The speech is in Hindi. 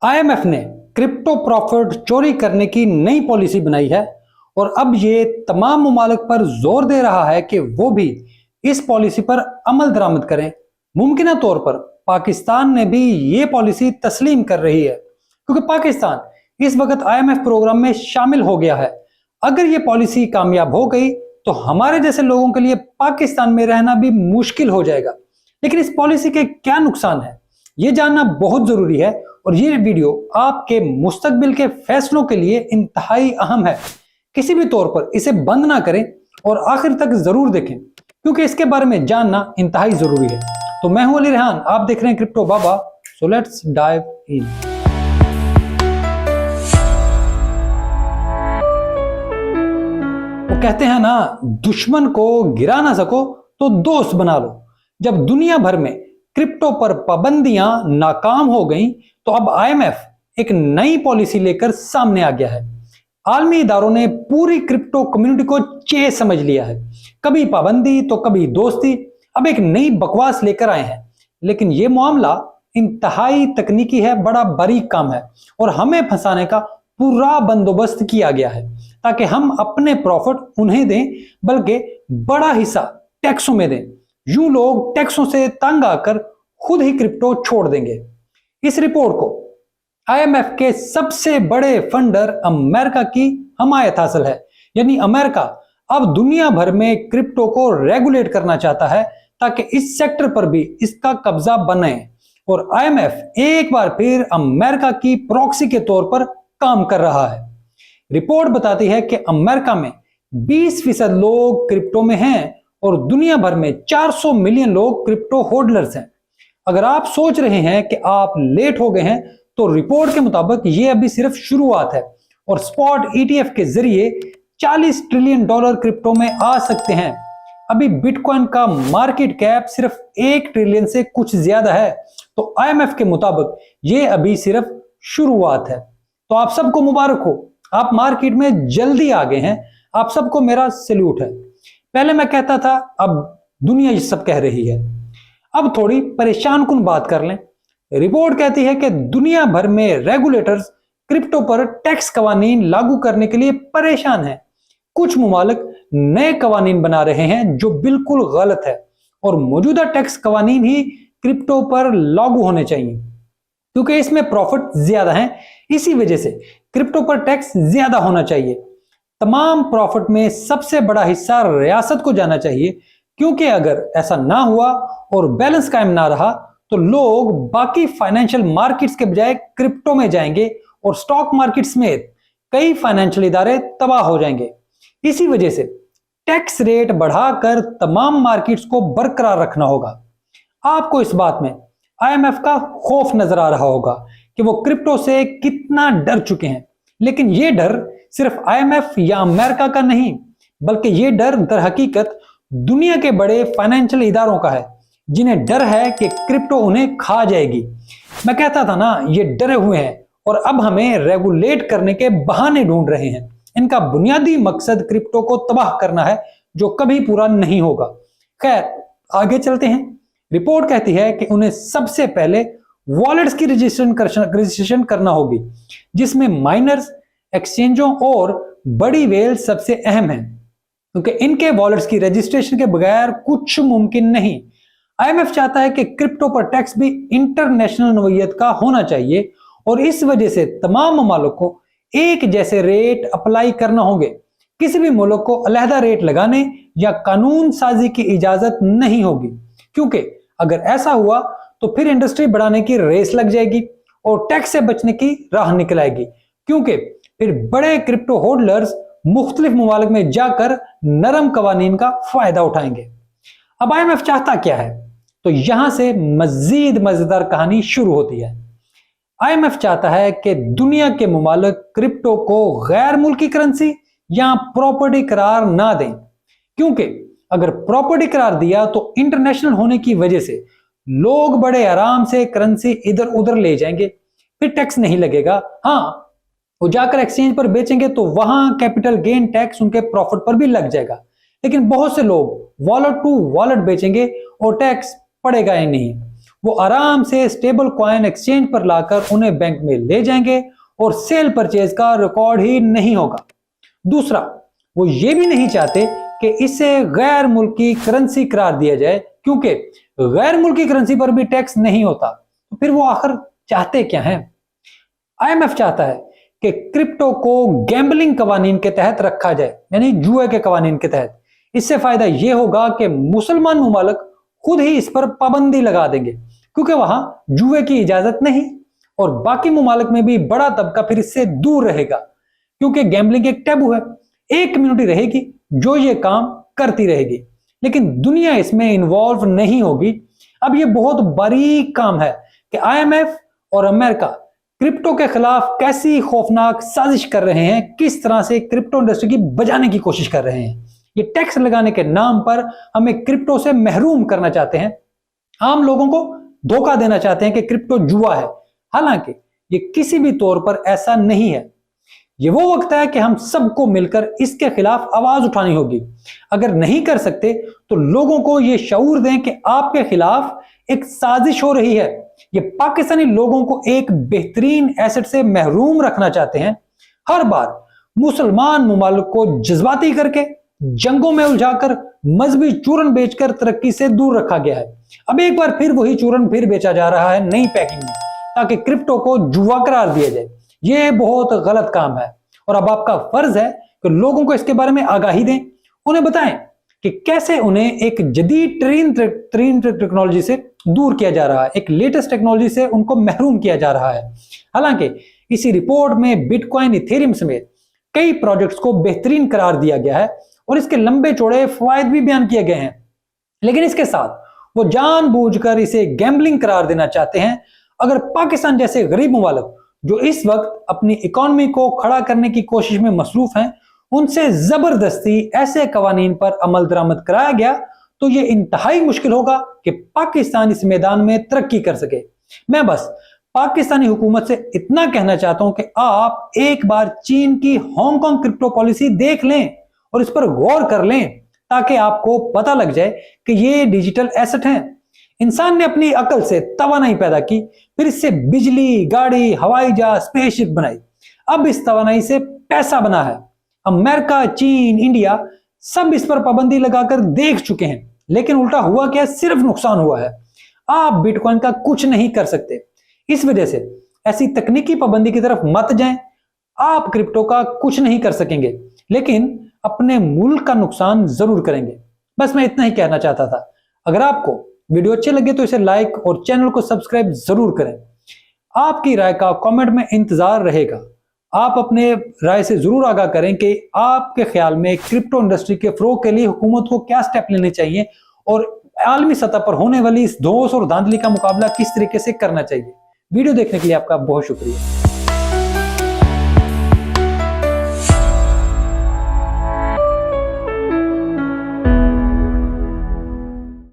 आईएमएफ ने क्रिप्टो प्रॉफिट चोरी करने की नई पॉलिसी बनाई है और अब ये तमाम ममालिक पर जोर दे रहा है कि वो भी इस पॉलिसी पर अमल दरामद करें। मुमकिन तौर पर पाकिस्तान ने भी ये पॉलिसी तस्लीम कर रही है क्योंकि पाकिस्तान इस वक्त आईएमएफ प्रोग्राम में शामिल हो गया है। अगर ये पॉलिसी कामयाब हो गई तो हमारे जैसे लोगों के लिए पाकिस्तान में रहना भी मुश्किल हो जाएगा। लेकिन इस पॉलिसी के क्या नुकसान है ये जानना बहुत जरूरी है और ये वीडियो आपके मुस्तकबिल के फैसलों के लिए इंतहाई अहम है। किसी भी तौर पर इसे बंद ना करें और आखिर तक जरूर देखें क्योंकि इसके बारे में जानना इंतहाई जरूरी है। तो मैं हूं अली रेहान, आप देख रहे हैं crypto Baba. So let's dive in. वो कहते हैं ना, दुश्मन को गिरा ना सको तो दोस्त बना लो। जब दुनिया भर में क्रिप्टो पर पाबंदियां नाकाम हो गईं तो अब आईएमएफ एक नई पॉलिसी लेकर सामने आ गया है। आलमी इदारों ने पूरी क्रिप्टो कम्युनिटी को चेस समझ लिया है, कभी पाबंदी तो कभी दोस्ती। अब एक नई बकवास लेकर आए हैं, लेकिन यह मामला इंतहाई तकनीकी है, बड़ा बारीक काम है और हमें फंसाने का पूरा बंदोबस्त किया गया है ताकि हम अपने प्रॉफिट उन्हें दें, बल्कि बड़ा हिस्सा टैक्सों में दें। यूं लोग टैक्सों से तंग आकर खुद ही क्रिप्टो छोड़ देंगे। इस रिपोर्ट को आईएमएफ के सबसे बड़े फंडर अमेरिका की हमायत हासिल है। यानी अमेरिका अब दुनिया भर में क्रिप्टो को रेगुलेट करना चाहता है ताकि इस सेक्टर पर भी इसका कब्जा बने। और आईएमएफ एक बार फिर अमेरिका की प्रॉक्सी के तौर पर काम कर रहा है। रिपोर्ट बताती है कि अमेरिका में 20% लोग क्रिप्टो में हैं और दुनिया भर में 400 मिलियन लोग क्रिप्टो होल्डर्स हैं। अगर आप सोच रहे हैं कि आप लेट हो गए हैं तो रिपोर्ट के मुताबिक ये अभी सिर्फ शुरुआत है और स्पॉट ईटीएफ के जरिए $40 ट्रिलियन क्रिप्टो में आ सकते हैं। अभी बिटकॉइन का मार्केट कैप सिर्फ 1 ट्रिलियन से कुछ ज्यादा है, तो आईएमएफ के मुताबिक ये अभी सिर्फ शुरुआत है। तो आप सबको मुबारक हो, आप मार्केट में जल्दी आ गए हैं। आप सबको मेरा सैल्यूट है। पहले मैं कहता था, अब दुनिया ये सब कह रही है। अब थोड़ी परेशान कुन बात कर लें। रिपोर्ट कहती है कि दुनिया भर में रेगुलेटर्स क्रिप्टो पर टैक्स कवानीन लागू करने के लिए परेशान हैं। कुछ मुमालिक नए कवानीन बना रहे हैं जो बिल्कुल गलत है और मौजूदा टैक्स कवानीन ही क्रिप्टो पर लागू होने चाहिए क्योंकि इसमें प्रॉफिट ज्यादा है। इसी वजह से क्रिप्टो पर टैक्स ज्यादा होना चाहिए। तमाम प्रॉफिट में सबसे बड़ा हिस्सा रियासत को जाना चाहिए क्योंकि अगर ऐसा ना हुआ और बैलेंस कायम ना रहा तो लोग बाकी फाइनेंशियल मार्केट्स के बजाय क्रिप्टो में जाएंगे और स्टॉक मार्केट समेत कई फाइनेंशियल इदारे तबाह हो जाएंगे। इसी वजह से टैक्स रेट बढ़ाकर तमाम मार्केट्स को बरकरार रखना होगा। आपको इस बात में आईएमएफ का खौफ नजर आ रहा होगा कि वो क्रिप्टो से कितना डर चुके हैं, लेकिन ये डर सिर्फ आईएमएफ या अमेरिका का नहीं, बल्कि ये डर दर हकीकत दुनिया के बड़े फाइनेंशियल इदारों का है जिन्हें डर है कि क्रिप्टो उन्हें खा जाएगी। मैं कहता था ना, ये डरे हुए हैं और अब हमें रेगुलेट करने के बहाने ढूंढ रहे हैं। इनका बुनियादी मकसद क्रिप्टो को तबाह करना है जो कभी पूरा नहीं होगा। खैर, आगे चलते हैं। रिपोर्ट कहती है कि उन्हें सबसे पहले वॉलेट्स की रजिस्ट्रेशन करना होगी जिसमें माइनर्स, एक्सचेंजों और बड़ी वेल सबसे अहम है क्योंकि इनके वॉलेट्स की रजिस्ट्रेशन के बगैर कुछ मुमकिन नहीं। आईएमएफ चाहता है कि क्रिप्टो पर टैक्स भी इंटरनेशनल नोयत का होना चाहिए और इस वजह से तमाम ममालिक को एक जैसे रेट अप्लाई करना होंगे। किसी भी मुल्क को अलहदा रेट लगाने या कानून साजी की इजाजत नहीं होगी क्योंकि अगर ऐसा हुआ तो फिर इंडस्ट्री बढ़ाने की रेस लग जाएगी और टैक्स से बचने की राह निकल आएगी क्योंकि फिर बड़े क्रिप्टो होल्डर्स मुख्तलिफ ममालिक में जाकर नरम कवानीन का फायदा उठाएंगे। अब आईएमएफ चाहता क्या है, तो यहां से मजीद मजेदार कहानी शुरू होती है। आईएमएफ चाहता है कि दुनिया के ममालिक क्रिप्टो को गैर मुल्की करेंसी या प्रॉपर्टी करार ना दें क्योंकि अगर प्रॉपर्टी करार दिया तो इंटरनेशनल होने की वजह से लोग बड़े आराम से करेंसी इधर उधर ले जाएंगे, फिर टैक्स नहीं लगेगा। हाँ, वो जाकर एक्सचेंज पर बेचेंगे तो वहां कैपिटल गेन टैक्स उनके प्रॉफिट पर भी लग जाएगा, लेकिन बहुत से लोग वॉलेट टू वॉलेट बेचेंगे और टैक्स पड़ेगा ही नहीं। वो आराम से स्टेबल कॉइन एक्सचेंज पर लाकर उन्हें बैंक में ले जाएंगे और सेल परचेज का रिकॉर्ड ही नहीं होगा। दूसरा, वो ये भी नहीं चाहते कि इसे गैर मुल्की करेंसी करार दिया जाए, क्योंकि गैर मुल्की करेंसी पर भी टैक्स नहीं होता। तो फिर वो आखिर चाहते क्या हैं? आईएमएफ चाहता है कि क्रिप्टो को गैम्बलिंग कवानीन के तहत रखा जाए, यानी जुए के कवानीन के तहत। इससे फायदा यह होगा कि मुसलमान मुमालिक खुद ही इस पर पाबंदी लगा देंगे, क्योंकि वहां जुए की इजाजत नहीं, और बाकी मुमालिक में भी बड़ा तबका फिर इससे दूर रहेगा, क्योंकि गैम्बलिंग एक टैबू है। एक कम्युनिटी रहेगी जो ये काम करती रहेगी, लेकिन दुनिया इसमें इन्वॉल्व नहीं होगी। अब ये बहुत बारीक काम है कि आईएमएफ और अमेरिका क्रिप्टो के खिलाफ कैसी खौफनाक साजिश कर रहे हैं, किस तरह से क्रिप्टो इंडस्ट्री की बचाने की कोशिश कर रहे हैं। ये टैक्स लगाने के नाम पर हमें क्रिप्टो से महरूम करना चाहते हैं, आम लोगों को धोखा देना चाहते हैं कि क्रिप्टो जुआ है। हालांकि ये किसी भी तौर पर ऐसा नहीं है। ये वो वक्त है कि हम सबको मिलकर इसके खिलाफ आवाज उठानी होगी। अगर नहीं कर सकते तो लोगों को ये शऊर दें कि आपके खिलाफ एक साजिश हो रही है। ये पाकिस्तानी लोगों को एक बेहतरीन एसेट से महरूम रखना चाहते हैं। हर बार मुसलमान मुमालिक को जज्बाती करके, जंगों में उलझाकर, मजहबी चूरन बेचकर तरक्की से दूर रखा गया है। अब एक बार फिर वही चूरन फिर बेचा जा रहा है नई पैकिंग में, ताकि क्रिप्टो को जुआ करार दिया जाए। यह बहुत गलत काम है, और अब आपका फर्ज है कि लोगों को इसके बारे में आगाही दें, उन्हें बताएं कि कैसे उन्हें एक जदीद तरीन टेक्नोलॉजी से दूर किया जा रहा है, एक लेटेस्ट टेक्नोलॉजी से उनको महरूम किया जा रहा है। हालांकि इसी रिपोर्ट में बिटकॉइन, इथेरियम समेत कई प्रोजेक्ट्स को बेहतरीन करार दिया गया है और इसके लंबे चौड़े फायदे भी बयान किए गए हैं, लेकिन इसके साथ वो जानबूझकर इसे गैम्बलिंग करार देना चाहते हैं। अगर पाकिस्तान जैसे गरीब मुमालिक जो इस वक्त अपनी इकोनॉमी को खड़ा करने की कोशिश में मसरूफ हैं, उनसे जबरदस्ती ऐसे कवानीन पर अमल दरामद कराया गया, तो यह इंतहाई मुश्किल होगा कि पाकिस्तान इस मैदान में तरक्की कर सके। मैं बस पाकिस्तानी हुकूमत से इतना कहना चाहता हूं कि आप एक बार चीन की हांगकांग क्रिप्टो पॉलिसी देख लें और इस पर गौर कर लें, ताकि आपको पता लग जाए कि ये डिजिटल एसेट हैं। इंसान ने अपनी अकल से तवानाई पैदा की, फिर इससे बिजली, गाड़ी, हवाई जहाज, स्पेसशिप बनाई। अब इस तवानाई से पैसा बना है। अमेरिका, चीन, इंडिया सब इस पर पाबंदी लगाकर देख चुके हैं, लेकिन उल्टा हुआ क्या? सिर्फ नुकसान हुआ है। आप बिटकॉइन का कुछ नहीं कर सकते। इस वजह से ऐसी तकनीकी पाबंदी की तरफ मत जाएं। आप क्रिप्टो का कुछ नहीं कर सकेंगे, लेकिन अपने मुल्क का नुकसान जरूर करेंगे। बस मैं इतना ही कहना चाहता था। अगर आपको वीडियो अच्छे लगे तो इसे लाइक और चैनल को सब्सक्राइब जरूर करें। आपकी राय का कमेंट में इंतजार रहेगा। आप अपने राय से जरूर आगाह करें कि आपके ख्याल में क्रिप्टो इंडस्ट्री के फरोग के लिए हुकूमत को क्या स्टेप लेने चाहिए और आलमी सतह पर होने वाली इस धौंस और धांधली का मुकाबला किस तरीके से करना चाहिए। वीडियो देखने के लिए आपका बहुत शुक्रिया।